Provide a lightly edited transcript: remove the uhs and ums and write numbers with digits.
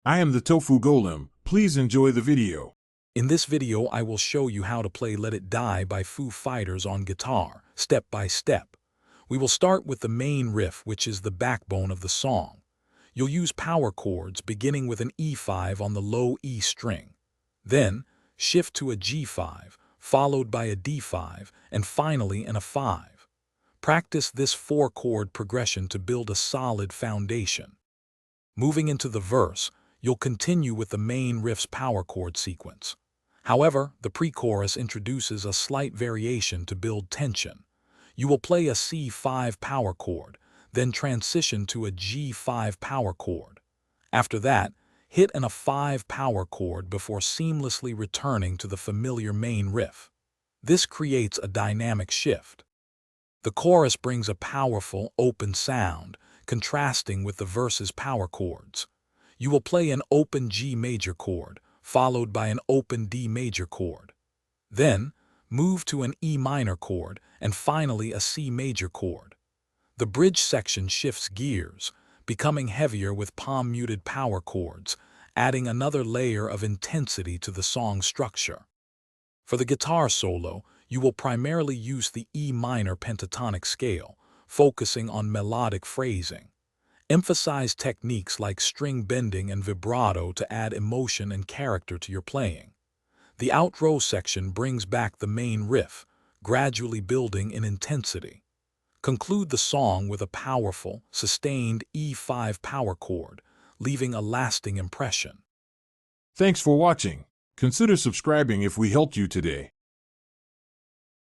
I am the Tofu Golem. Please enjoy the video. In this video, I will show you how to play Let It Die by Foo Fighters on guitar, step by step. We will start with the main riff, which is the backbone of the song. You'll use power chords beginning with an E5 on the low E string. Then, shift to a G5, followed by a D5, and finally an A5. Practice this 4-chord progression to build a solid foundation. Moving into the verse, you'll continue with the main riff's power chord sequence. However, the pre-chorus introduces a slight variation to build tension. You will play a C5 power chord, then transition to a G5 power chord. After that, hit an A5 power chord before seamlessly returning to the familiar main riff. This creates a dynamic shift. The chorus brings a powerful, open sound, contrasting with the verse's power chords. You will play an open G major chord, followed by an open D major chord. Then, move to an E minor chord, and finally a C major chord. The bridge section shifts gears, becoming heavier with palm-muted power chords, adding another layer of intensity to the song's structure. For the guitar solo, you will primarily use the E minor pentatonic scale, focusing on melodic phrasing. Emphasize techniques like string bending and vibrato to add emotion and character to your playing. The outro section brings back the main riff, gradually building in intensity. Conclude the song with a powerful, sustained E5 power chord, leaving a lasting impression. Thanks for watching. Consider subscribing if we helped you today.